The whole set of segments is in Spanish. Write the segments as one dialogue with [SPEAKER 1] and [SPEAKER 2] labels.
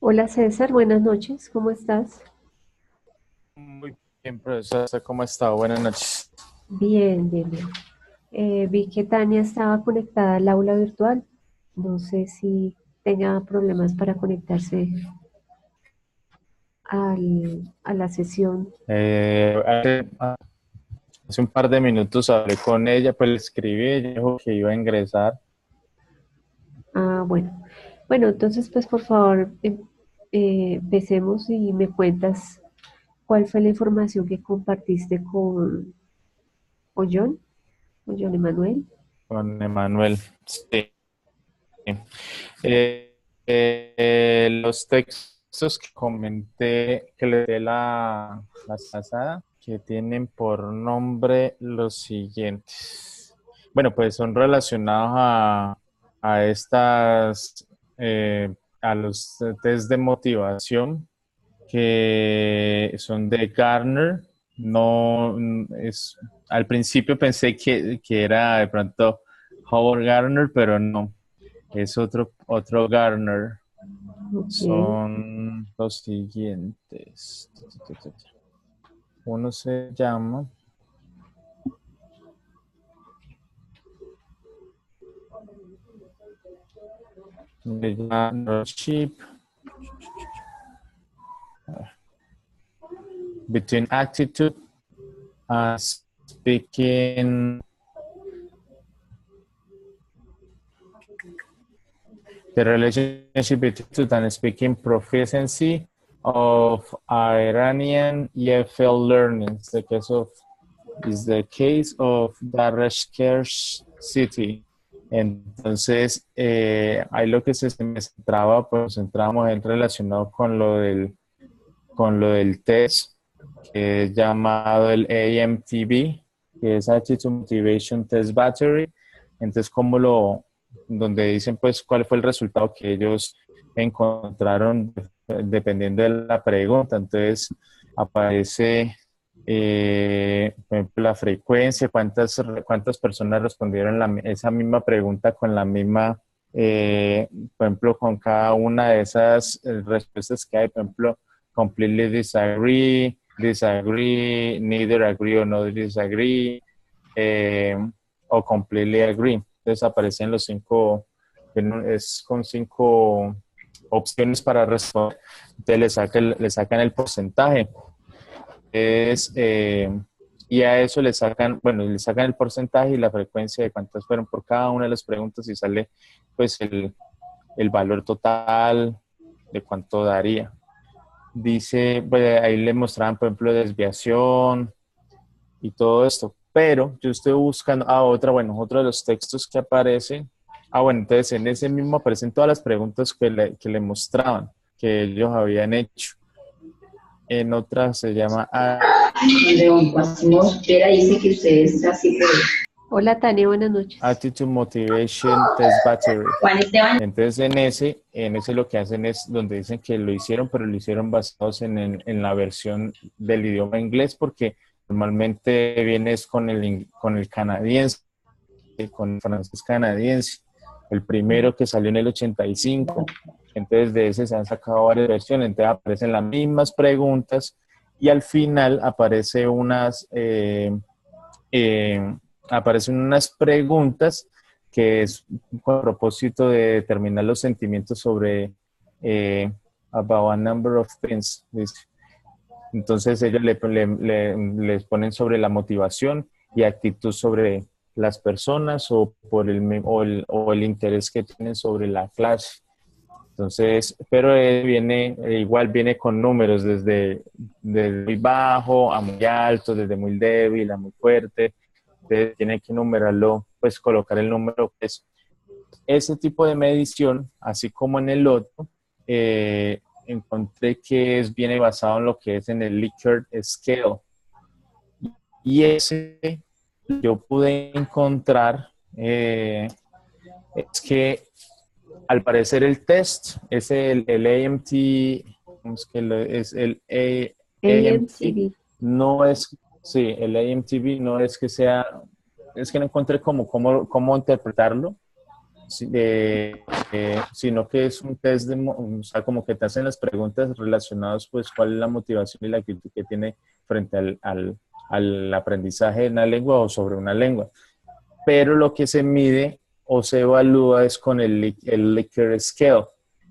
[SPEAKER 1] Hola César, buenas noches, ¿cómo estás?
[SPEAKER 2] Muy bien, profesor. ¿Cómo está? Buenas noches.
[SPEAKER 1] Bien, bien, bien. Vi que Tania estaba conectada al aula virtual. No sé si tenga problemas para conectarse a la sesión.
[SPEAKER 2] Hace un par de minutos hablé con ella, pues le escribí, ella dijo que iba a ingresar.
[SPEAKER 1] Ah, bueno. Bueno, entonces, pues por favor, empecemos y me cuentas cuál fue la información que compartiste con John Emanuel.
[SPEAKER 2] Con Emanuel. Sí. Los textos que comenté, que le dé la pasada, que tienen por nombre los siguientes. Bueno, pues son relacionados a estas, a los test de motivación que son de Gartner. No es, al principio pensé que era de pronto Howard Gardner, pero no. Es otro Garner.
[SPEAKER 1] Ok.
[SPEAKER 2] Son los siguientes. Uno se llama Leadership Between Attitude and Speaking. The relationship between attitude and speaking proficiency of Iranian EFL learning. Is the case of Darashkesh City. Entonces, ahí lo que se me centraba, pues centramos en relacionado con lo del test, que es llamado el AMTB, que es Attitude Motivation Test Battery. Entonces, donde dicen pues cuál fue el resultado que ellos encontraron dependiendo de la pregunta. Entonces, aparece por ejemplo, la frecuencia, cuántas personas respondieron esa misma pregunta con la misma, por ejemplo, con cada una de esas respuestas que hay, por ejemplo, completely disagree, disagree, neither agree or no disagree, eh, o completely agree. Entonces aparecen los cinco, es con cinco opciones para responder. Entonces le sacan el porcentaje. Es, y a eso le sacan, bueno, le sacan el porcentaje y la frecuencia de cuántas fueron por cada una de las preguntas y sale pues el valor total de cuánto daría. Dice, pues, ahí le mostraban, por ejemplo, desviación y todo esto. Pero yo estoy buscando, otro de los textos que aparece. Bueno, entonces en ese mismo aparecen todas las preguntas que le mostraban, que ellos habían hecho. En otra se llama
[SPEAKER 1] Donde don Máximo Vera dice que usted es así que... Hola Tania, buenas noches.
[SPEAKER 2] Attitude Motivation Test Battery.
[SPEAKER 1] Juan Esteban.
[SPEAKER 2] Entonces en ese lo que hacen es donde dicen que lo hicieron, pero lo hicieron basados en la versión del idioma inglés, porque normalmente vienes con el canadiense, con el francés canadiense, el primero que salió en el 85. Entonces de ese se han sacado varias versiones, entonces aparecen las mismas preguntas y al final eh, aparecen unas preguntas que es con el propósito de determinar los sentimientos sobre about a number of things. Entonces ellos les ponen sobre la motivación y actitud sobre las personas o por o el interés que tienen sobre la clase. Entonces, pero igual viene con números desde muy bajo a muy alto, desde muy débil a muy fuerte. Entonces, tiene que numerarlo, pues colocar el número que es ese tipo de medición, así como en el otro, encontré que viene basado en lo que es en el Likert Scale. Y ese yo pude encontrar, es que al parecer el test es el AMT, ¿cómo es que es el AMT?
[SPEAKER 1] AMTV.
[SPEAKER 2] No es, sí, el AMTV no es que sea, es que no encontré cómo interpretarlo, sino que es un test o sea, como que te hacen las preguntas relacionadas, pues, cuál es la motivación y la actitud que tiene frente al aprendizaje de una lengua o sobre una lengua. Pero lo que se mide o se evalúa es con el Likert Scale.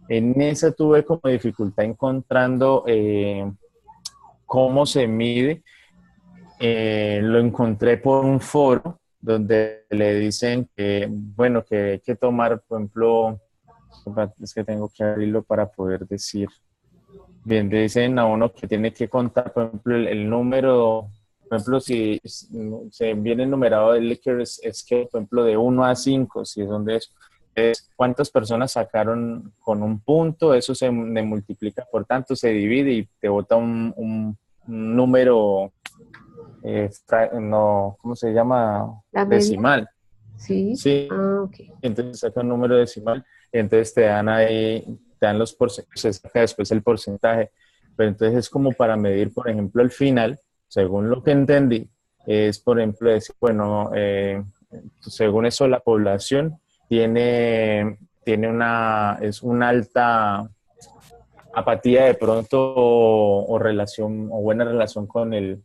[SPEAKER 2] En esa tuve como dificultad encontrando cómo se mide. Lo encontré por un foro donde le dicen que, bueno, que hay que tomar, por ejemplo, es que tengo que abrirlo para poder decir. Bien, le dicen a uno que tiene que contar, por ejemplo, el número, por ejemplo, si se viene enumerado el Likert es que, por ejemplo, de 1 a 5, si son de eso, es cuántas personas sacaron con un punto, eso se multiplica por tanto, se divide y te bota un número, no, ¿cómo se llama?
[SPEAKER 1] La media,
[SPEAKER 2] Decimal,
[SPEAKER 1] sí.
[SPEAKER 2] ¿sí?
[SPEAKER 1] Ah, ok.
[SPEAKER 2] Entonces saca un número decimal y entonces te dan ahí, te dan los porcentajes, se saca después el porcentaje. Pero entonces es como para medir, por ejemplo, el final, según lo que entendí, es, por ejemplo, decir, bueno, según eso la población tiene es una alta apatía de pronto o relación o buena relación con el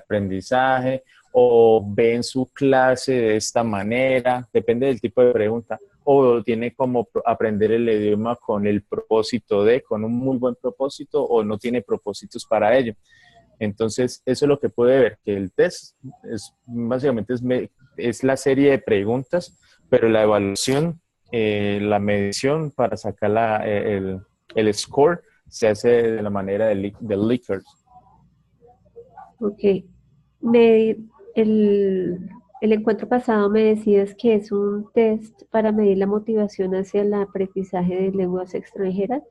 [SPEAKER 2] aprendizaje o ven su clase de esta manera, depende del tipo de pregunta, o tiene como aprender el idioma con el propósito con un muy buen propósito o no tiene propósitos para ello. Entonces, eso es lo que puede ver, que el test es básicamente es la serie de preguntas, pero la evaluación, la medición para sacar el score se hace de la manera del Likert.
[SPEAKER 1] Ok. Me, el encuentro pasado me decías que es un test para medir la motivación hacia el aprendizaje de lenguas extranjeras.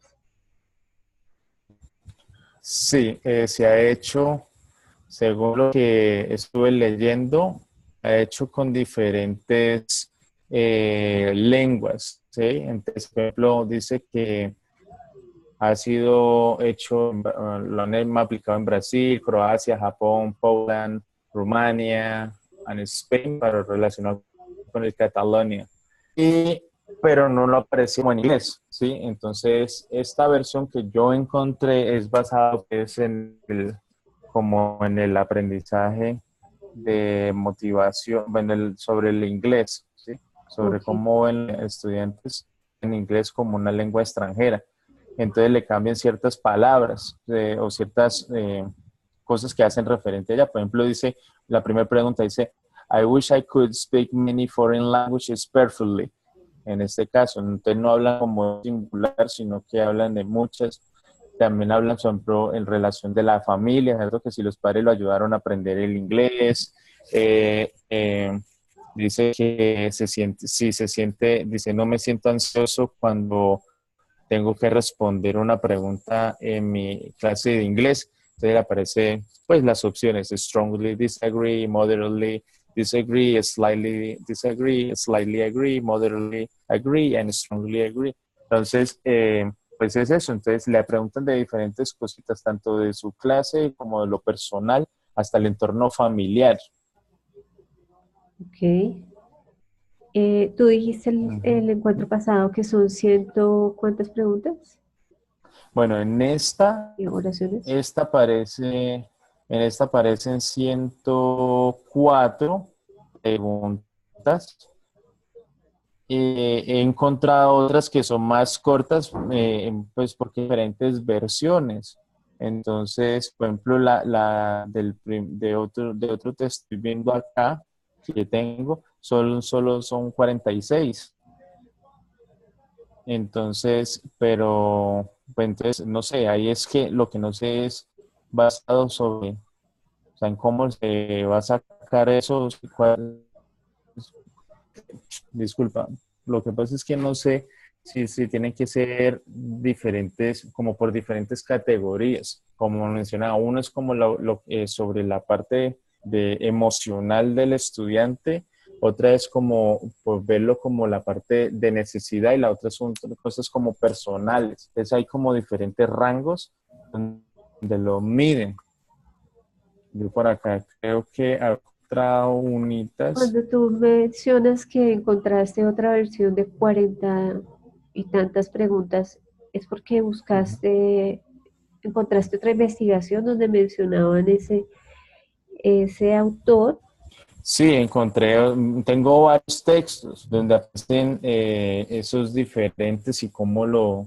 [SPEAKER 2] Sí, se ha hecho, según lo que estuve leyendo, ha hecho con diferentes lenguas, ¿sí? Entonces, por ejemplo, dice que ha sido hecho, lo han aplicado en Brasil, Croacia, Japón, Poland, Rumania, and Spain para relacionar con el Catalonia. Y, pero no lo apareció como en inglés, ¿sí? Entonces, esta versión que yo encontré es basada pues, como en el aprendizaje de motivación, sobre el inglés, ¿sí? Sobre
[SPEAKER 1] Ok,
[SPEAKER 2] cómo ven estudiantes en inglés como una lengua extranjera. Entonces le cambian ciertas palabras o ciertas cosas que hacen referente a ella. Por ejemplo, dice, la primera pregunta dice, I wish I could speak many foreign languages perfectly. En este caso, entonces no hablan como singular, sino que hablan de muchas. También hablan, por ejemplo, en relación de la familia, ¿cierto? Que si los padres lo ayudaron a aprender el inglés. Eh, eh, dice que se siente, dice, no me siento ansioso cuando tengo que responder una pregunta en mi clase de inglés. Entonces aparece pues las opciones: strongly disagree, moderately disagree, slightly agree, moderately agree, and strongly agree. Entonces, pues es eso. Entonces le preguntan de diferentes cositas, tanto de su clase como de lo personal, hasta el entorno familiar.
[SPEAKER 1] ok. Tú dijiste
[SPEAKER 2] Ujú.
[SPEAKER 1] el encuentro pasado que son ciento, ¿cuántas preguntas?
[SPEAKER 2] Bueno,
[SPEAKER 1] Y oraciones.
[SPEAKER 2] esta aparece, en esta aparecen 104 preguntas. He encontrado otras que son más cortas, pues porque hay diferentes versiones. Entonces, por ejemplo, de otro test estoy viendo acá, que tengo, solo son 46. Entonces, pero, pues entonces, no sé, ahí es que lo que no sé es basado sobre, o sea, en cómo se va a sacar eso, disculpa, lo que pasa es que no sé si tienen que ser diferentes, como por diferentes categorías. Como mencionaba, uno es como sobre la parte de emocional del estudiante, otra es como pues, verlo como la parte de necesidad y la otra son cosas como personales. Entonces hay como diferentes rangos donde lo miden. Yo por acá creo que otra unitas.
[SPEAKER 1] Cuando tú mencionas que encontraste otra versión de 40 y tantas preguntas, es porque encontraste otra investigación donde mencionaban ese autor.
[SPEAKER 2] Sí, tengo varios textos donde aparecen esos diferentes y cómo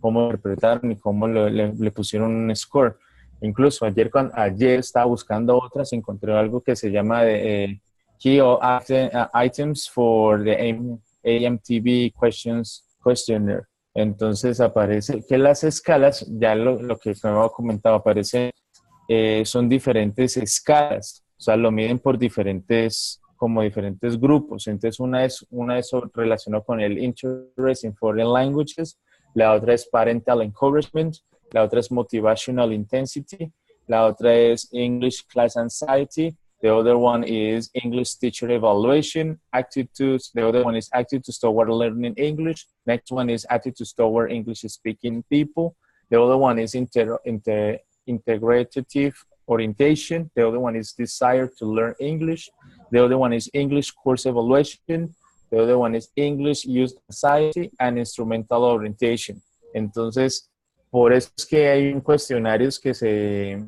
[SPEAKER 2] interpretaron y cómo le pusieron un score. Incluso ayer estaba buscando otras, encontré algo que se llama Items for the AMTB Questionnaire. Entonces aparece que las escalas, ya lo que me había comentado, aparece son diferentes escalas, o sea, lo miden por como diferentes grupos. Entonces, una es relacionada con el Interest in Foreign Languages, la otra es Parental Encouragement, la otra es Motivational Intensity, la otra es English Class Anxiety, the other one is English Teacher Evaluation, Attitudes, the other one is Attitudes Toward Learning English, next one is Attitudes Toward English Speaking People, the other one is integrative orientation. The other one is desire to learn English. The other one is English course evaluation. The other one is English use anxiety and instrumental orientation. Entonces, por eso es que hay cuestionarios que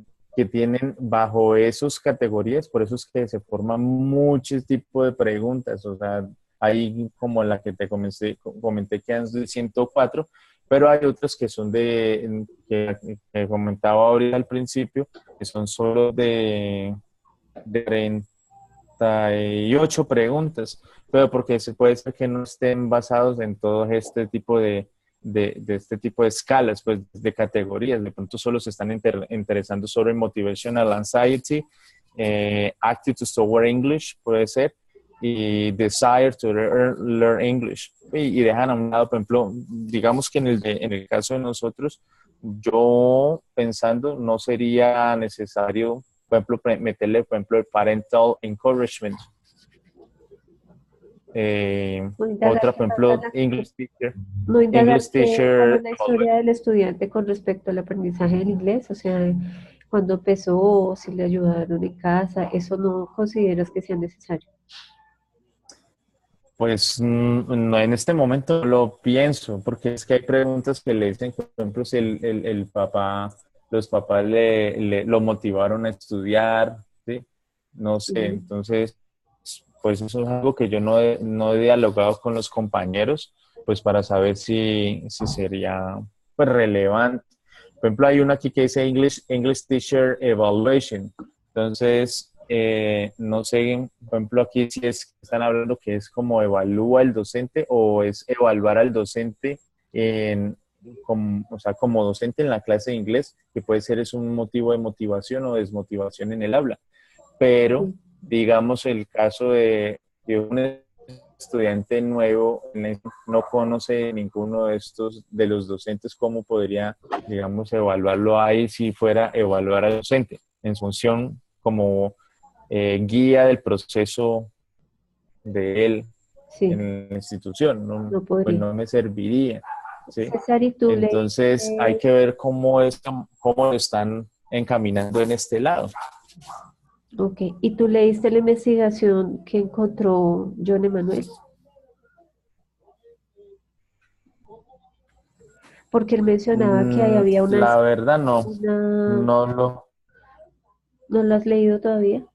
[SPEAKER 2] tienen bajo esas categorías, por eso es que se forman muchos tipos de preguntas. O sea, hay como la que te comenté que han de 104, pero hay otros que son que comentaba ahorita al principio, que son solo de 38 preguntas, pero porque se puede ser que no estén basados en todo este tipo de este tipo de escalas, pues de categorías, de pronto solo se están interesando sobre motivational anxiety, attitudes toward English, puede ser, y desire to learn English. Y dejan a un lado, por ejemplo, digamos que en el caso de nosotros, yo pensando, no sería necesario, por ejemplo, meterle, por ejemplo, el parental encouragement.
[SPEAKER 1] No indagar
[SPEAKER 2] Otra, por
[SPEAKER 1] qué pasa
[SPEAKER 2] ejemplo,
[SPEAKER 1] no indagar
[SPEAKER 2] English
[SPEAKER 1] cómo es
[SPEAKER 2] teacher.
[SPEAKER 1] la historia del estudiante con respecto al aprendizaje del inglés, o sea, cuando empezó, si le ayudaron en casa, eso no consideras que sea necesario.
[SPEAKER 2] Pues no, en este momento lo pienso, porque es que hay preguntas que le dicen, por ejemplo, si el papá, los papás lo motivaron a estudiar, ¿sí? No sé,
[SPEAKER 1] Sí.
[SPEAKER 2] entonces, pues eso es algo que yo no he dialogado con los compañeros, pues para saber si sería pues relevante. Por ejemplo, hay una aquí que dice English Teacher Evaluation. Entonces, no sé, por ejemplo, aquí si están hablando que es como evalúa el docente o es evaluar al docente o sea, como docente en la clase de inglés, que puede ser es un motivo de motivación o desmotivación en el habla. Pero,
[SPEAKER 1] Sí.
[SPEAKER 2] digamos, el caso de un estudiante nuevo no conoce ninguno de de los docentes, ¿cómo podría, digamos, evaluarlo ahí si fuera evaluar al docente en función como guía del proceso de él
[SPEAKER 1] Sí,
[SPEAKER 2] en la institución? No,
[SPEAKER 1] no
[SPEAKER 2] pues
[SPEAKER 1] podría.
[SPEAKER 2] no me serviría, ¿sí?
[SPEAKER 1] César, ¿y tú
[SPEAKER 2] Entonces hay
[SPEAKER 1] leíste,
[SPEAKER 2] que ver cómo lo están encaminando en este lado.
[SPEAKER 1] ok, y tú leíste la investigación que encontró John Emanuel? Porque él mencionaba que ahí había
[SPEAKER 2] La verdad
[SPEAKER 1] una,
[SPEAKER 2] no lo,
[SPEAKER 1] ¿no lo has leído todavía?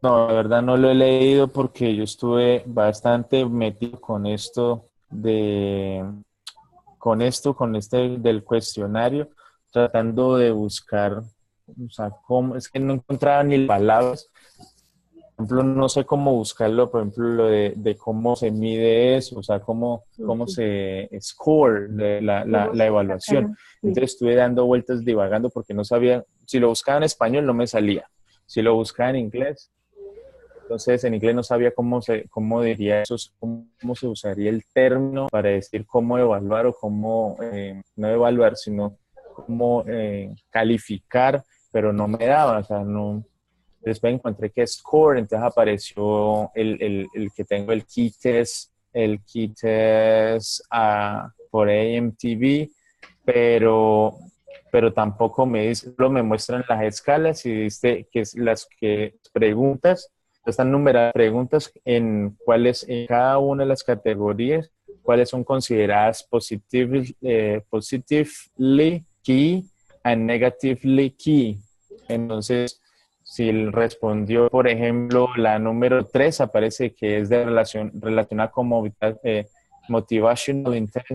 [SPEAKER 2] no, la verdad no lo he leído porque yo estuve bastante metido con este del cuestionario, tratando de buscar, o sea, es que no encontraba ni palabras ejemplo, no sé cómo buscarlo, por ejemplo, lo de cómo se mide eso, o sea, cómo
[SPEAKER 1] Ok.
[SPEAKER 2] se score
[SPEAKER 1] ¿Cómo
[SPEAKER 2] la
[SPEAKER 1] se
[SPEAKER 2] evaluación.
[SPEAKER 1] saca? Sí.
[SPEAKER 2] Entonces estuve dando vueltas divagando porque no sabía, si lo buscaba en español no me salía, si lo buscaba en inglés, entonces en inglés no sabía cómo diría eso, cómo se usaría el término para decir cómo evaluar o cómo, no evaluar, sino cómo calificar, pero no me daba, o sea, no. Después encontré que Score, entonces apareció el que tengo el key test por AMTV, pero, pero tampoco me dice, solo me muestran las escalas y dice que es las que preguntas, están numeradas preguntas en cuáles, en cada una de las categorías, cuáles son consideradas positively key and negatively key. Entonces, si él respondió, por ejemplo, la número 3 aparece que es de relacionada con motivational intent.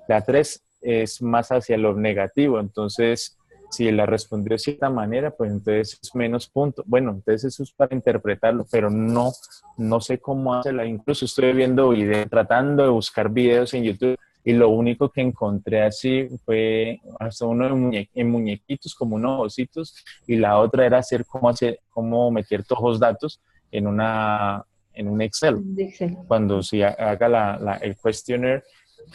[SPEAKER 2] La 3 es más hacia lo negativo. Entonces, si la respondió de cierta manera, pues entonces es menos punto. Bueno, entonces eso es para interpretarlo, pero no sé cómo hacerla. Incluso estoy viendo videos, tratando de buscar videos en YouTube y lo único que encontré así fue hasta uno en muñequitos, como unos ositos, y la otra era cómo meter todos los datos en un Excel.
[SPEAKER 1] Un Excel.
[SPEAKER 2] Cuando se haga el questionnaire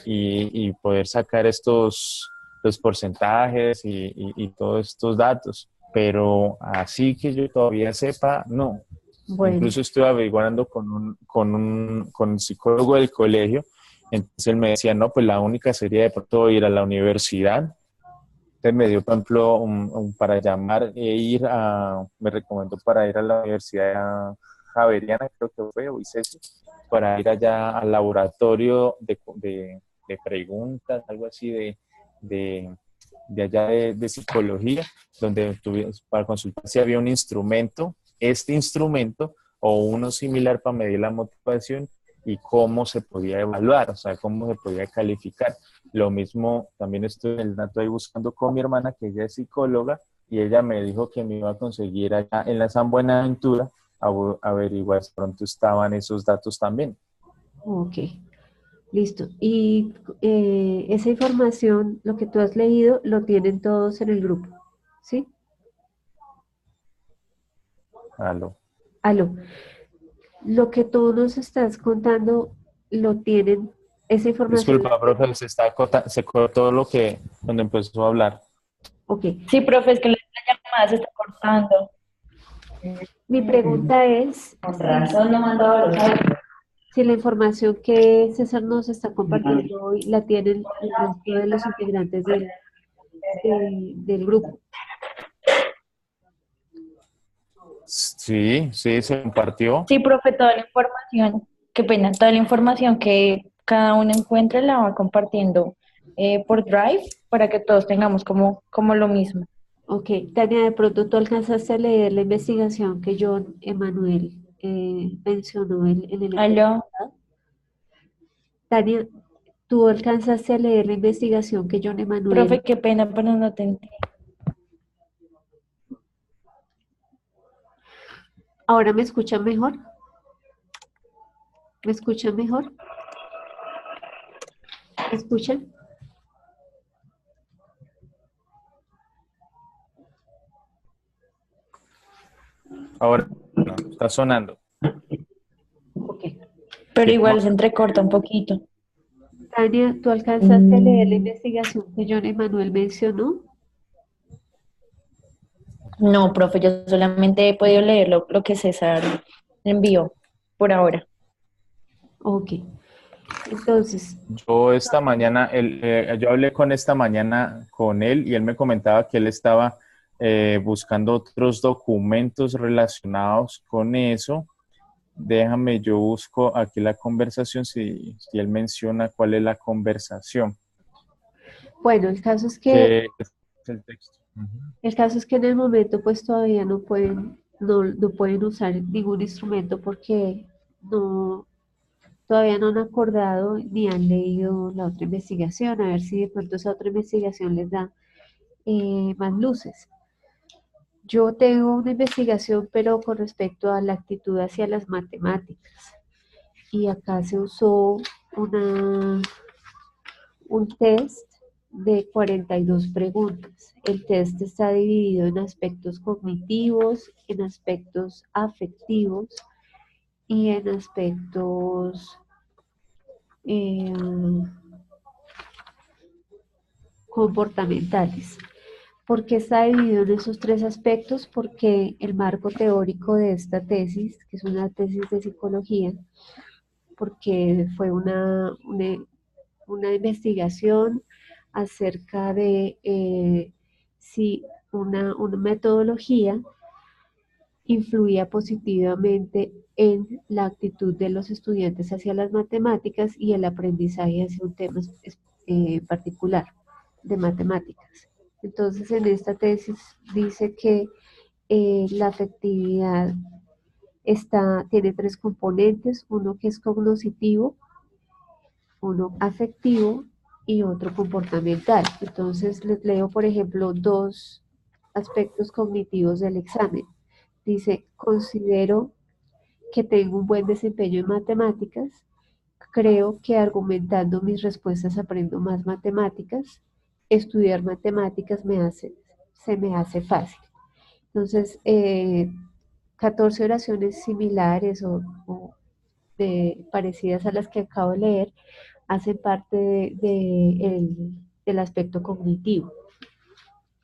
[SPEAKER 2] y poder sacar los porcentajes y todos estos datos. Pero así que yo todavía sepa, no.
[SPEAKER 1] Bueno,
[SPEAKER 2] Incluso estuve averiguando con un psicólogo del colegio. Entonces él me decía, no, pues la única sería de pronto ir a la universidad. Entonces me dio, por ejemplo, para llamar me recomendó para ir a la Universidad Javeriana, creo que fue, o ICESI, para ir allá al laboratorio de preguntas, algo así de, de allá de psicología, donde para consultar si había un instrumento, este instrumento o uno similar para medir la motivación y cómo se podía evaluar, o sea, cómo se podía calificar. Lo mismo, también estuve en el dato ahí buscando con mi hermana, que ella es psicóloga, y ella me dijo que me iba a conseguir allá en la San Buenaventura averiguar si pronto estaban esos datos también.
[SPEAKER 1] ok, listo. Y esa información, lo que tú has leído, lo tienen todos en el grupo, ¿sí?
[SPEAKER 2] Aló.
[SPEAKER 1] Aló. Lo que tú nos estás contando, lo tienen, esa información,
[SPEAKER 2] Disculpa, profe, se cortó cuando empezó a hablar.
[SPEAKER 1] ok.
[SPEAKER 3] Sí, profe, es que la llamada se está cortando.
[SPEAKER 1] Mi pregunta es
[SPEAKER 3] Con razón no mandaba los audios.
[SPEAKER 1] si la información que César nos está compartiendo hoy la tienen el resto de los integrantes del grupo.
[SPEAKER 2] Sí, sí, se compartió.
[SPEAKER 3] Sí, profe, toda la información, qué pena, toda la información que cada uno encuentre la va compartiendo por Drive para que todos tengamos como lo mismo.
[SPEAKER 1] Ok, Tania, de pronto tú alcanzaste a leer la investigación que John Emanuel mencionó en el encuentro
[SPEAKER 3] Aló,
[SPEAKER 1] pasado. Tania, tú alcanzaste a leer la investigación que John Emanuel.
[SPEAKER 3] profe, qué pena, pero no te entendí.
[SPEAKER 1] ¿Ahora me escuchan mejor? ¿Me escuchan mejor? ¿Me escuchan?
[SPEAKER 2] Ahora no, está sonando.
[SPEAKER 1] Ok.
[SPEAKER 3] Pero
[SPEAKER 2] Sí,
[SPEAKER 3] igual se entrecorta un poquito.
[SPEAKER 1] Tania, ¿tú alcanzaste a leer la investigación que John Emanuel mencionó?
[SPEAKER 3] No, profe, yo solamente he podido leer lo que César envió por ahora.
[SPEAKER 1] Ok. Entonces,
[SPEAKER 2] yo hablé con esta mañana con él y él me comentaba que él estaba buscando otros documentos relacionados con eso. Déjame, yo busco aquí la conversación, si él menciona cuál es la conversación,
[SPEAKER 1] bueno, el caso es que
[SPEAKER 2] que es el texto. Ujú.
[SPEAKER 1] El caso es que en el momento pues todavía no pueden usar ningún instrumento porque no, todavía no han acordado ni han leído la otra investigación, a ver si de pronto esa otra investigación les da más luces. Yo tengo una investigación, pero con respecto a la actitud hacia las matemáticas. Y acá se usó una, un test de 42 preguntas. El test está dividido en aspectos cognitivos, en aspectos afectivos y en aspectos eh, comportamentales. ¿Por qué está dividido en esos tres aspectos? Porque el marco teórico de esta tesis, que es una tesis de psicología, porque fue una investigación acerca de si una metodología influía positivamente en la actitud de los estudiantes hacia las matemáticas y el aprendizaje hacia un tema particular de matemáticas. Entonces, en esta tesis dice que la afectividad tiene tres componentes, uno que es cognoscitivo, uno afectivo y otro comportamental. Entonces les leo, por ejemplo, dos aspectos cognitivos del examen. Dice, considero que tengo un buen desempeño en matemáticas, creo que argumentando mis respuestas aprendo más matemáticas, estudiar matemáticas se me hace fácil. Entonces, 14 oraciones similares parecidas a las que acabo de leer hacen parte del aspecto cognitivo.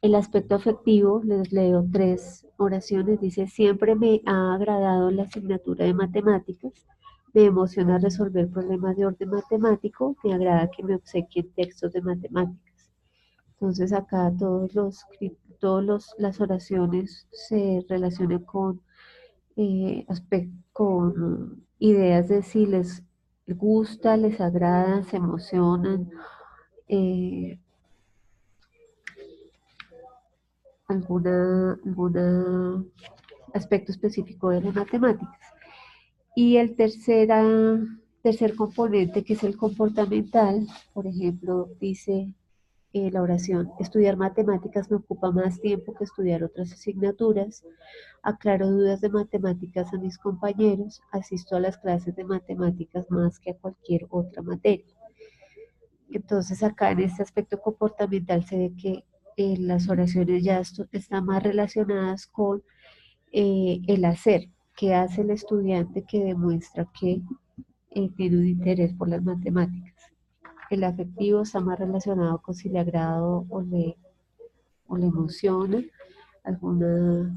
[SPEAKER 1] El aspecto afectivo, les leo tres oraciones, dice, siempre me ha agradado la asignatura de matemáticas, me emociona resolver problemas de orden matemático, me agrada que me obsequien textos de matemáticas. Entonces acá las oraciones se relacionan con ideas de si les gusta, les agrada, se emocionan, eh, alguna aspecto específico de las matemáticas. Y el tercer componente, que es el comportamental, por ejemplo, dice la oración, estudiar matemáticas me ocupa más tiempo que estudiar otras asignaturas, aclaro dudas de matemáticas a mis compañeros, asisto a las clases de matemáticas más que a cualquier otra materia. Entonces acá en este aspecto comportamental se ve que las oraciones ya están más relacionadas con el hacer, que hace el estudiante que demuestra que tiene un interés por las matemáticas. El afectivo está más relacionado con si le agrada o le emociona alguna,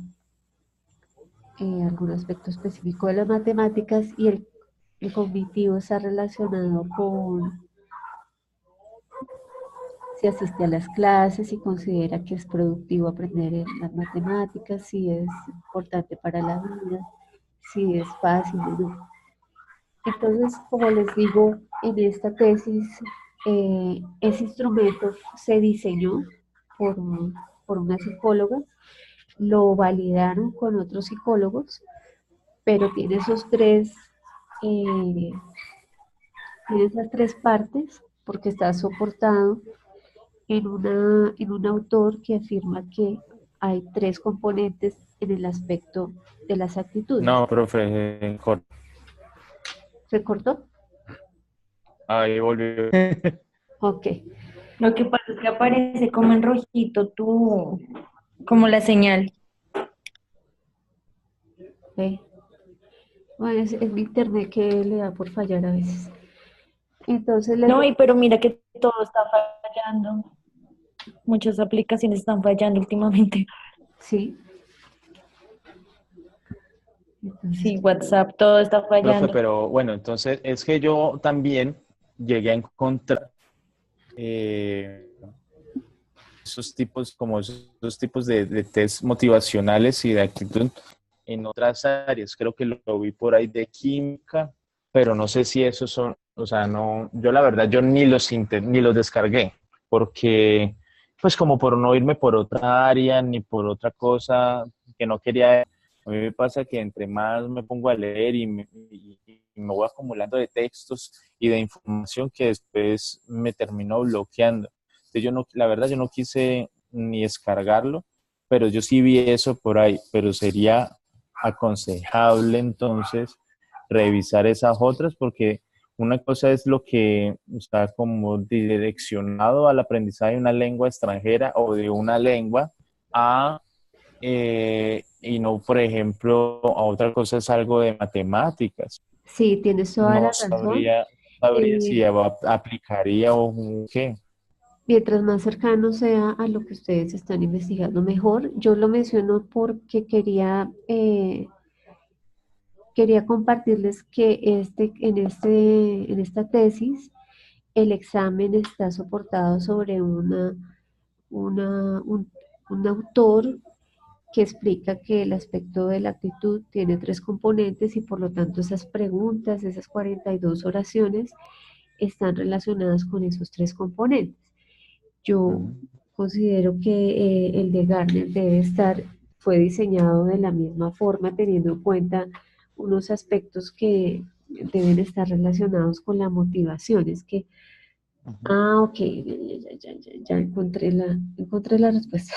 [SPEAKER 1] algún aspecto específico de las matemáticas y el cognitivo está relacionado con si asiste a las clases, si considera que es productivo aprender las matemáticas, si es importante para la vida, si es fácil o no. Entonces, como les digo, en esta tesis, ese instrumento se diseñó por, por una psicóloga, lo validaron con otros psicólogos, pero eh, tiene esas tres partes porque está soportado en un autor que afirma que hay tres componentes en el aspecto de las actitudes.
[SPEAKER 2] No, profe,
[SPEAKER 1] ¿Se cortó?
[SPEAKER 2] ahí volvió.
[SPEAKER 1] Ok.
[SPEAKER 3] Lo que pasa es que aparece como en rojito como la señal.
[SPEAKER 1] Ok. Bueno, es mi internet que le da por fallar a veces. Entonces,
[SPEAKER 3] No, pero mira que todo está fallando. Muchas aplicaciones están fallando últimamente.
[SPEAKER 1] sí. Entonces,
[SPEAKER 3] Sí, WhatsApp, todo está
[SPEAKER 2] Profe,
[SPEAKER 3] fallando.
[SPEAKER 2] pero bueno, entonces es que yo también llegué a encontrar eh, esos tipos, como esos tipos de test motivacionales y de actitud en otras áreas. Creo que lo vi por ahí de química, pero no sé si esos son, o sea, no, yo la verdad, yo ni los descargué, porque pues como por no irme por otra área ni por otra cosa que no quería. A mí me pasa que entre más me pongo a leer y me voy acumulando de textos y de información que después me termino bloqueando. Entonces yo no, la verdad, yo no quise ni descargarlo pero yo sí vi eso por ahí, pero sería aconsejable entonces revisar esas otras porque una cosa es lo que está como direccionado al aprendizaje de una lengua extranjera o de una lengua a, y no, por ejemplo, a otra cosa es algo de matemáticas.
[SPEAKER 1] Sí, tienes toda la
[SPEAKER 2] No
[SPEAKER 1] razón.
[SPEAKER 2] sabría si
[SPEAKER 1] Eh,
[SPEAKER 2] aplicaría o qué.
[SPEAKER 1] Mientras más cercano sea a lo que ustedes están investigando, mejor. Yo lo menciono porque quería compartirles que en esta tesis el examen está soportado sobre una- un, un autor que explica que el aspecto de la actitud tiene tres componentes y por lo tanto esas preguntas, esas 42 oraciones, están relacionadas con esos tres componentes. Yo
[SPEAKER 2] Ujú,
[SPEAKER 1] considero que el de Garner fue diseñado de la misma forma, teniendo en cuenta unos aspectos que deben estar relacionados con la motivación. Es que,
[SPEAKER 2] ujú,
[SPEAKER 1] ok, ya encontré la respuesta.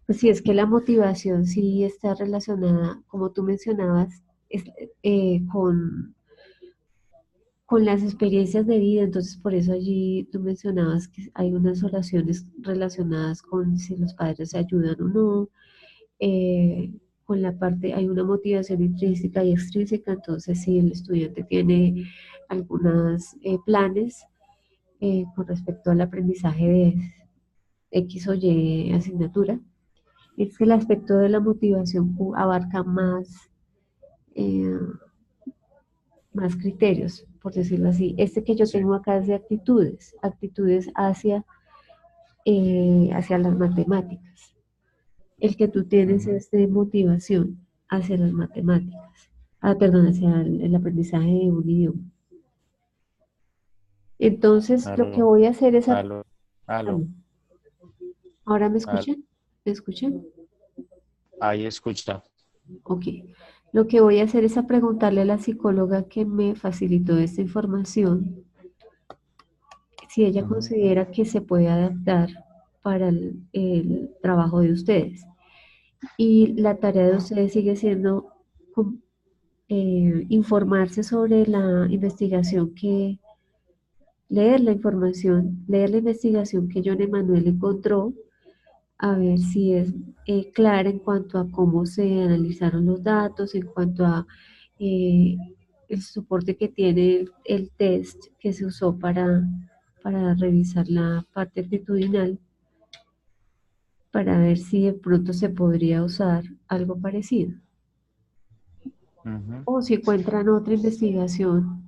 [SPEAKER 1] Pues sí, es que la motivación sí está relacionada, como tú mencionabas, es, con las experiencias de vida. Entonces, por eso allí tú mencionabas que hay unas oraciones relacionadas con si los padres se ayudan o no, con la parte, hay una motivación intrínseca y extrínseca. Entonces, si el estudiante tiene algunos planes con respecto al aprendizaje de X o Y asignatura, es que el aspecto de la motivación abarca eh, más criterios, por decirlo así. Este que yo
[SPEAKER 2] sí.
[SPEAKER 1] tengo acá es de actitudes hacia las matemáticas. El que tú tienes
[SPEAKER 2] Ujú,
[SPEAKER 1] es de motivación hacia las matemáticas. Perdón, hacia el aprendizaje de un idioma. Entonces, lo que
[SPEAKER 2] aló,
[SPEAKER 1] voy a hacer es...
[SPEAKER 2] aló,
[SPEAKER 1] Aló.
[SPEAKER 2] aló,
[SPEAKER 1] ¿Ahora me
[SPEAKER 2] aló.
[SPEAKER 1] escuchan? ¿Me escuchan?
[SPEAKER 2] Ahí escucha.
[SPEAKER 1] Ok. Lo que voy a hacer es a preguntarle a la psicóloga que me facilitó esta información si ella
[SPEAKER 2] Ujú,
[SPEAKER 1] considera que se puede adaptar para el trabajo de ustedes. Y la tarea de ustedes sigue siendo informarse sobre la investigación leer la investigación que John Emanuel encontró, a ver si es clara en cuanto a cómo se analizaron los datos, en cuanto a eh, el soporte que tiene el test que se usó para revisar la parte actitudinal, para ver si de pronto se podría usar algo parecido.
[SPEAKER 2] ujú.
[SPEAKER 1] O si encuentran otra investigación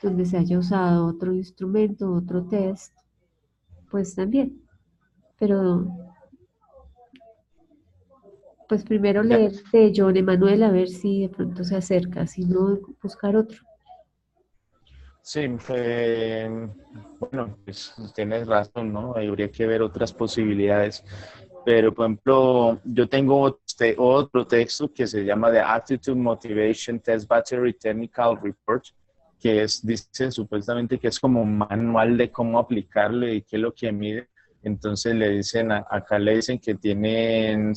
[SPEAKER 1] donde se haya usado otro instrumento, otro test, pues también. Pero pues primero
[SPEAKER 2] Ya.
[SPEAKER 1] leer de John Emanuel a ver si de pronto se acerca, si no, buscar otro.
[SPEAKER 2] Sí, bueno, pues tienes razón, ¿no? Habría que ver otras posibilidades. Pero, por ejemplo, yo tengo otro texto que se llama The Attitude Motivation Test Battery Technical Report, que dice supuestamente que es como un manual de cómo aplicarlo y qué es lo que mide. Entonces le dicen, acá le dicen que tienen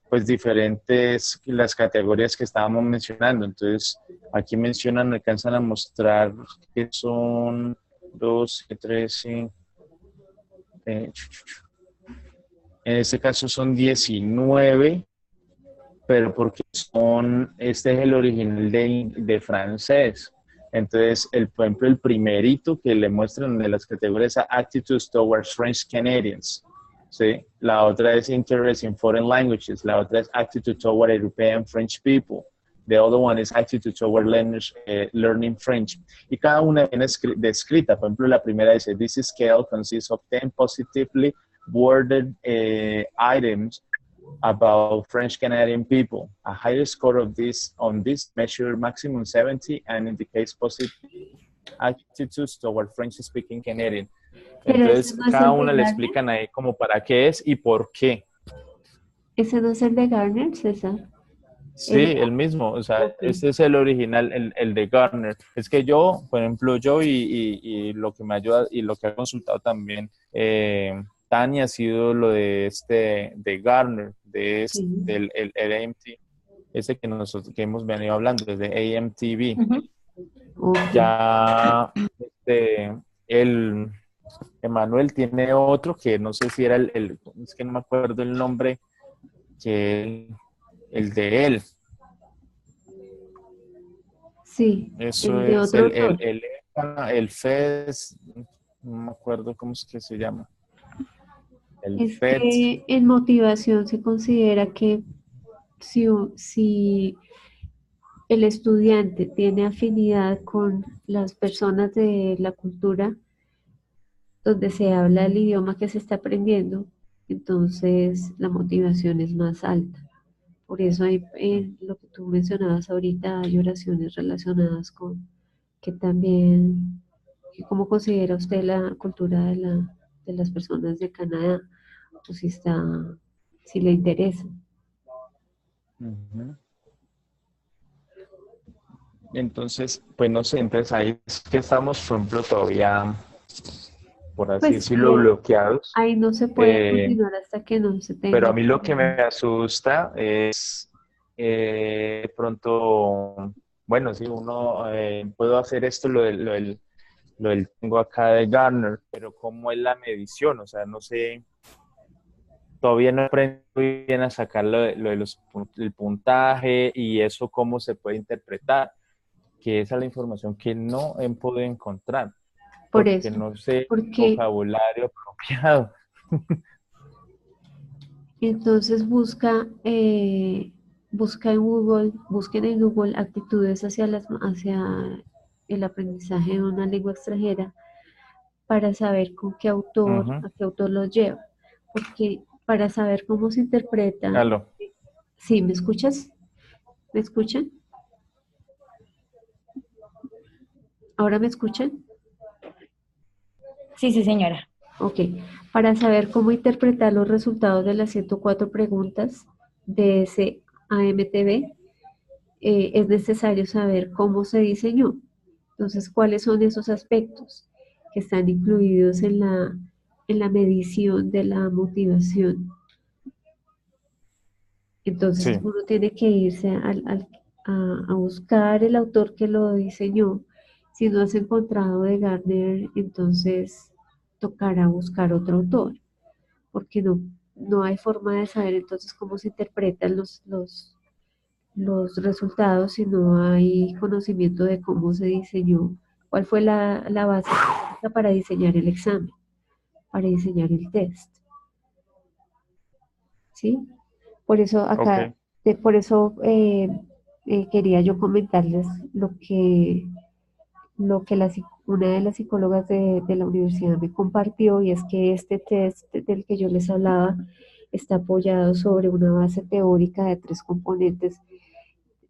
[SPEAKER 2] pues diferentes, las categorías que estábamos mencionando. Entonces, aquí mencionan, alcanzan a mostrar que son 2, 3, 5. En este caso son 19, pero porque este es el original de francés. Entonces, por ejemplo, el primerito que le muestran de las categorías es Attitudes Towards French Canadians. ¿Sí? La otra es Interest in Foreign Languages. La otra es Attitude Toward European French People. The other one is Attitude Toward Learning French. Y cada una viene descrita. Por ejemplo, la primera dice, This scale consists of 10 positively worded items about French Canadian people. A higher score on this measure maximum 70 and indicates positive attitudes toward French speaking Canadian.
[SPEAKER 1] Pero ese
[SPEAKER 2] Entonces,
[SPEAKER 1] no es
[SPEAKER 2] cada
[SPEAKER 1] el de
[SPEAKER 2] una le
[SPEAKER 1] Garner,
[SPEAKER 2] explican ahí como para qué es y por qué.
[SPEAKER 1] ese no es el de Garner, César.
[SPEAKER 2] Sí,
[SPEAKER 1] El,
[SPEAKER 2] el mismo, o sea,
[SPEAKER 1] ok.
[SPEAKER 2] este es el original, el de Garner. Es que yo, por ejemplo, yo y lo que me ayuda y lo que he consultado también Tania ha sido lo de de Gartner,
[SPEAKER 1] Sí.
[SPEAKER 2] del el AMT, ese que nosotros que hemos venido hablando, desde AMTV.
[SPEAKER 3] Ujú.
[SPEAKER 1] Ok.
[SPEAKER 2] Ya el Emanuel tiene otro que no sé si era es que no me acuerdo el nombre, que el de él.
[SPEAKER 1] Sí,
[SPEAKER 2] Eso
[SPEAKER 1] el de
[SPEAKER 2] es
[SPEAKER 1] otro autor.
[SPEAKER 2] el FES, no me acuerdo cómo es que se llama. El
[SPEAKER 1] Es
[SPEAKER 2] FED.
[SPEAKER 1] que en motivación se considera que si el estudiante tiene afinidad con las personas de la cultura donde se habla el idioma que se está aprendiendo, entonces la motivación es más alta. Por eso hay, lo que tú mencionabas ahorita, hay oraciones relacionadas con que también, que cómo considera usted la cultura de las personas de Canadá, o si está, si le interesa.
[SPEAKER 2] Ujú. Entonces, pues no sé, entonces ahí es que estamos, por ejemplo, todavía, por así
[SPEAKER 1] Pues
[SPEAKER 2] decirlo, bloqueados.
[SPEAKER 1] ahí no se puede
[SPEAKER 2] Eh,
[SPEAKER 1] continuar hasta que no se
[SPEAKER 2] pero a
[SPEAKER 1] tenga.
[SPEAKER 2] mí lo que me asusta es de pronto, bueno, si uno puedo hacer esto, lo del tengo acá de Gartner, pero ¿cómo es la medición? O sea, no sé, todavía no aprendo muy bien a sacar lo de el puntaje y eso cómo se puede interpretar, que esa es la información que no he podido encontrar,
[SPEAKER 1] Por
[SPEAKER 2] porque
[SPEAKER 1] eso,
[SPEAKER 2] no sé
[SPEAKER 1] porque
[SPEAKER 2] vocabulario apropiado.
[SPEAKER 1] entonces busca en Google, busquen en Google actitudes hacia el aprendizaje de una lengua extranjera para saber con qué autor,
[SPEAKER 2] Ujú.
[SPEAKER 1] a qué autor los lleva. Porque para saber cómo se interpreta,
[SPEAKER 2] Aló.
[SPEAKER 1] ¿sí me escuchas? ¿Me escuchan? ¿Ahora me escuchan?
[SPEAKER 3] Sí, sí, señora.
[SPEAKER 1] Ok, para saber cómo interpretar los resultados de las 104 preguntas de ese AMTB, es necesario saber cómo se diseñó. Entonces, ¿cuáles son esos aspectos que están incluidos en la medición de la motivación? Entonces,
[SPEAKER 2] Sí,
[SPEAKER 1] uno tiene que irse a buscar el autor que lo diseñó. Si no has encontrado de Gardner, entonces tocará buscar otro autor, porque no hay forma de saber entonces cómo se interpretan los resultados si no hay conocimiento de cómo se diseñó, cuál fue la base teórica para diseñar el examen, para diseñar el test, ¿sí? Por eso acá,
[SPEAKER 2] ok.
[SPEAKER 1] por eso quería yo comentarles lo que una de las psicólogas de la universidad me compartió, y es que este test del que yo les hablaba está apoyado sobre una base teórica de tres componentes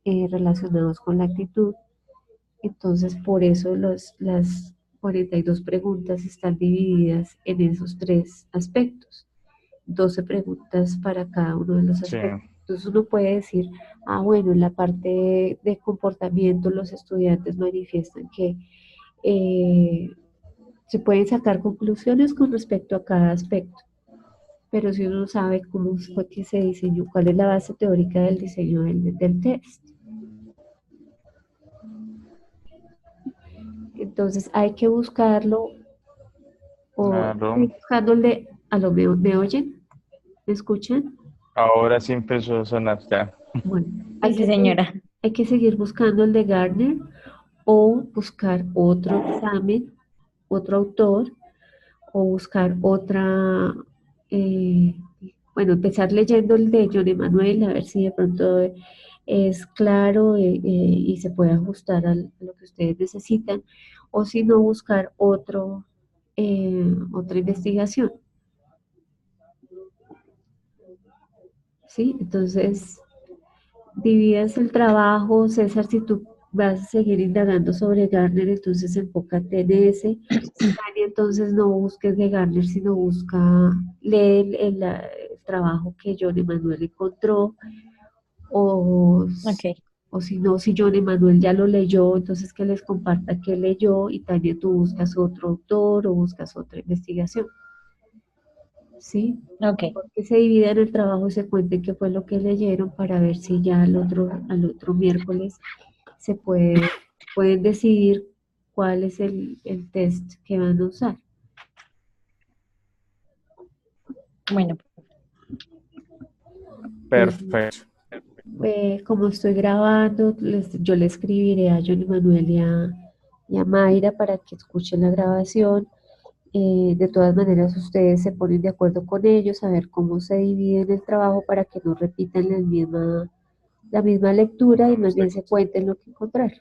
[SPEAKER 1] relacionados con la actitud. Entonces, por eso las 42 preguntas están divididas en esos tres aspectos. 12 preguntas para cada uno de los
[SPEAKER 2] Sí,
[SPEAKER 1] aspectos. Entonces uno puede decir, ah, bueno, en la parte de comportamiento los estudiantes manifiestan que eh, se pueden sacar conclusiones con respecto a cada aspecto, pero si uno sabe cómo fue que se diseñó, cuál es la base teórica del diseño del test. Entonces hay que buscarlo o
[SPEAKER 2] claro.
[SPEAKER 1] buscando el de, ¿me oyen? ¿Me escuchan?
[SPEAKER 2] Ahora sí empezó a sonar ya.
[SPEAKER 1] Bueno,
[SPEAKER 3] Sí, sí, señora.
[SPEAKER 1] hay que seguir buscando el de Gardner o buscar otro examen, otro autor, o buscar otra, eh, bueno, empezar leyendo el de John Emanuel, a ver si de pronto es claro y se puede ajustar a lo que ustedes necesitan, o si no, buscar otra investigación, ¿sí? Entonces, dividas el trabajo, César, si tú vas a seguir indagando sobre Garner, entonces enfócate en ese. Y entonces no busques de Garner, sino lee el trabajo que John Emanuel encontró, o,
[SPEAKER 3] Ok.
[SPEAKER 1] o si no, si John Emanuel ya lo leyó, entonces que les comparta qué leyó y también tú buscas otro autor o buscas otra investigación. ¿sí?
[SPEAKER 3] Ok,
[SPEAKER 1] Que se dividan el trabajo y se cuenten qué fue lo que leyeron para ver si ya al otro miércoles se pueden decidir cuál es el test que van a usar.
[SPEAKER 3] bueno,
[SPEAKER 1] Entonces,
[SPEAKER 2] Perfecto.
[SPEAKER 1] como estoy grabando, yo le escribiré a Johnny Manuel y a Mayra para que escuchen la grabación. De todas maneras, ustedes se ponen de acuerdo con ellos a ver cómo se dividen el trabajo para que no repitan la misma lectura y más bien se cuenten lo que encontraron.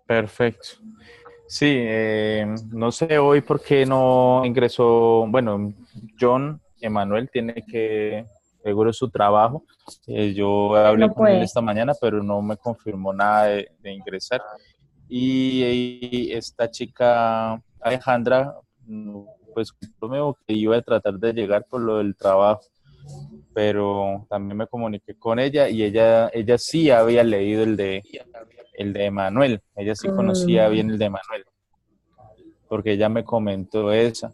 [SPEAKER 2] Perfecto. Sí, no sé hoy por qué no ingresó, bueno, John Emanuel tiene que, seguro su trabajo. Yo
[SPEAKER 3] él
[SPEAKER 2] hablé
[SPEAKER 3] no
[SPEAKER 2] con él
[SPEAKER 3] puede.
[SPEAKER 2] esta mañana, pero no me confirmó nada de ingresar. Y esta chica, Alejandra, pues me que iba a tratar de llegar por lo del trabajo, pero también me comuniqué con ella y ella sí había leído el de Emanuel, ella sí conocía
[SPEAKER 1] Ah,
[SPEAKER 2] bien el de Emanuel porque ella me comentó esa.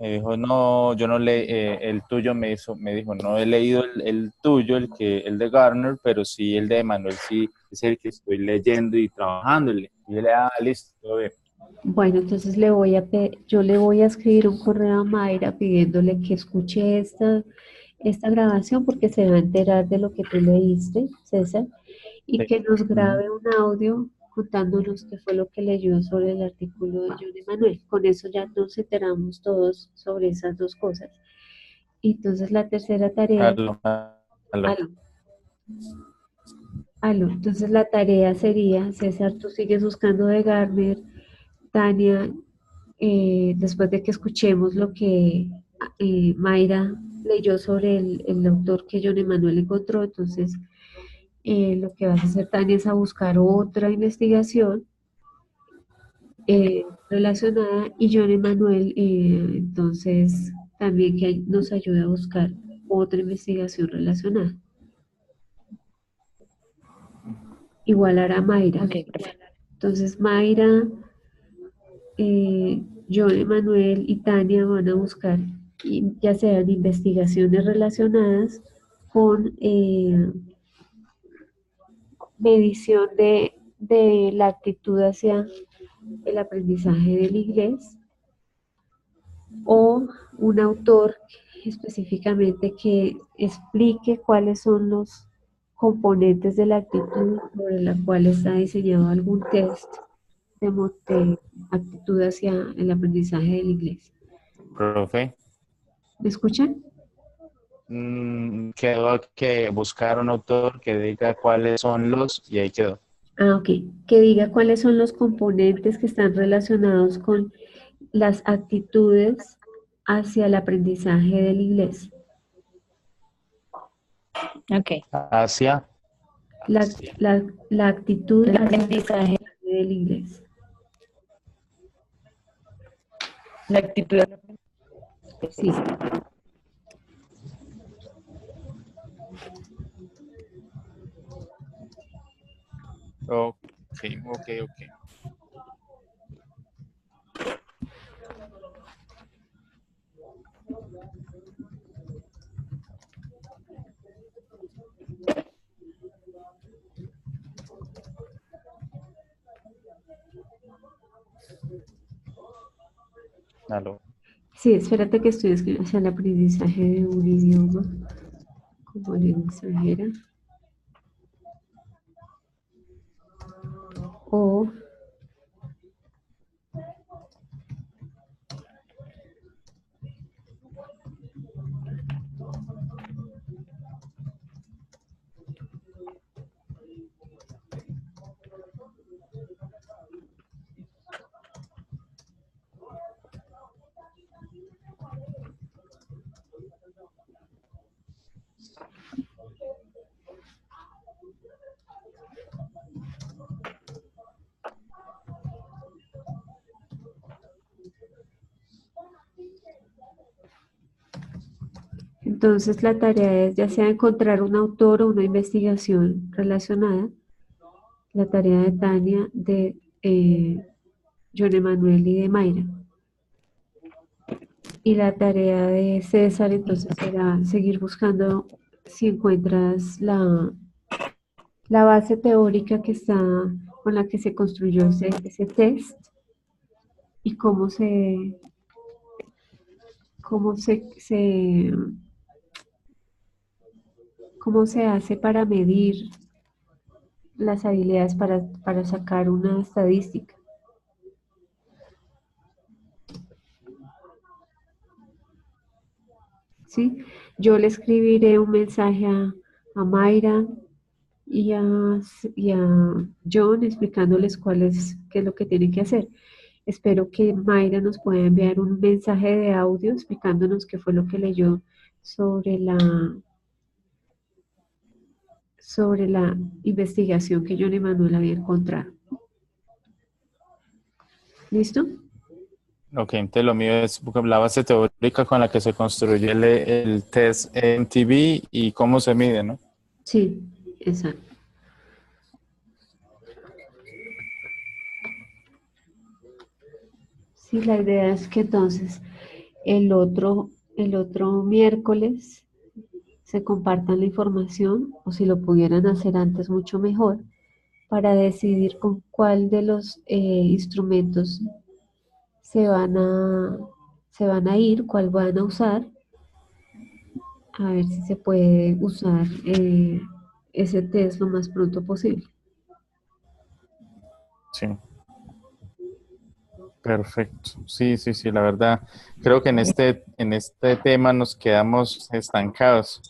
[SPEAKER 2] Me dijo, no, yo no leí, el tuyo me dijo, no he leído el tuyo, el de Garner, pero sí el de Manuel, sí, es el que estoy leyendo y trabajándole. Y él, listo, todo bien.
[SPEAKER 1] bueno, entonces yo le voy a escribir un correo a Mayra pidiéndole que escuche esta grabación porque se va a enterar de lo que tú leíste, César, y
[SPEAKER 2] Sí.
[SPEAKER 1] que nos
[SPEAKER 2] Ujú.
[SPEAKER 1] grabe un audio contándonos qué fue lo que leyó sobre el artículo de John Emanuel. Con eso ya nos enteramos todos sobre esas dos cosas. Y entonces la tercera tarea,
[SPEAKER 2] Aló, aló.
[SPEAKER 1] aló, aló, entonces la tarea sería, César, tú sigues buscando de Gardner, Tania, después de que escuchemos lo que Mayra leyó sobre el autor que John Emanuel encontró, entonces lo que vas a hacer, Tania, es a buscar otra investigación relacionada y John Emanuel, entonces, también que nos ayude a buscar otra investigación relacionada. Igual hará Mayra.
[SPEAKER 3] Ok, perfecto.
[SPEAKER 1] Entonces, Mayra, John Emanuel y Tania van a buscar ya sean investigaciones relacionadas con medición de la actitud hacia el aprendizaje del inglés o un autor específicamente que explique cuáles son los componentes de la actitud sobre la cual está diseñado algún test de actitud hacia el aprendizaje del inglés.
[SPEAKER 2] Profe,
[SPEAKER 1] ¿Me escuchan?
[SPEAKER 2] quedó que buscar un autor que diga cuáles son y ahí quedó.
[SPEAKER 1] Ah, ok. Que diga cuáles son los componentes que están relacionados con las actitudes hacia el aprendizaje del inglés.
[SPEAKER 3] Ok.
[SPEAKER 2] Hacia,
[SPEAKER 1] La, la actitud
[SPEAKER 3] El
[SPEAKER 1] hacia el
[SPEAKER 3] aprendizaje,
[SPEAKER 1] aprendizaje del inglés.
[SPEAKER 3] la actitud.
[SPEAKER 1] Sí.
[SPEAKER 2] ok, ok, ok. Aló.
[SPEAKER 1] Sí, espérate que estoy escribiendo hacia el aprendizaje de un idioma como lengua extranjera o entonces la tarea es ya sea encontrar un autor o una investigación relacionada. La tarea de Tania, de John Emanuel y de Mayra. Y la tarea de César entonces será seguir buscando si encuentras la base teórica que está con la que se construyó ese test y cómo cómo se hace para medir las habilidades para sacar una estadística. ¿Sí? Yo le escribiré un mensaje a Mayra y a John explicándoles qué es lo que tienen que hacer. Espero que Mayra nos pueda enviar un mensaje de audio explicándonos qué fue lo que leyó sobre sobre la investigación que John y Manuel había encontrado. ¿Listo?
[SPEAKER 2] Ok, entonces lo mío es la base teórica con la que se construye el test en TV y cómo se mide, ¿no?
[SPEAKER 1] Sí, exacto. Sí, la idea es que entonces el otro miércoles se compartan la información o si lo pudieran hacer antes mucho mejor para decidir con cuál de los instrumentos se van a, se van a ir, cuál van a usar, a ver si se puede usar ese test lo más pronto posible.
[SPEAKER 2] Sí, perfecto. Sí, sí, sí, la verdad, creo que en este tema nos quedamos estancados.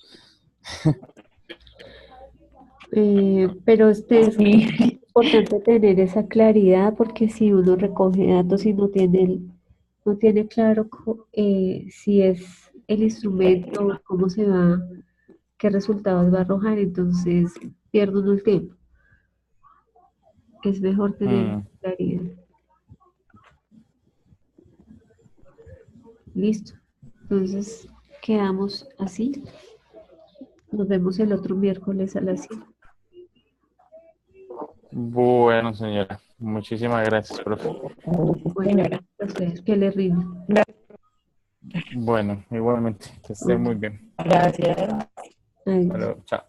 [SPEAKER 1] Pero es
[SPEAKER 3] Sí.
[SPEAKER 1] importante tener esa claridad porque si uno recoge datos y no tiene claro si es el instrumento, cómo se va, qué resultados va a arrojar, entonces pierde uno el tiempo. Es mejor tener
[SPEAKER 2] Mm,
[SPEAKER 1] claridad. Listo. Entonces quedamos así. Nos vemos el otro miércoles a las 5.
[SPEAKER 2] bueno, señora, muchísimas gracias, profe.
[SPEAKER 1] Bueno,
[SPEAKER 3] Señora.
[SPEAKER 1] a ustedes que les rinda.
[SPEAKER 2] Bueno, igualmente, que esté
[SPEAKER 1] Bueno,
[SPEAKER 2] muy bien.
[SPEAKER 3] Gracias.
[SPEAKER 1] adiós.
[SPEAKER 2] Hasta luego, chao.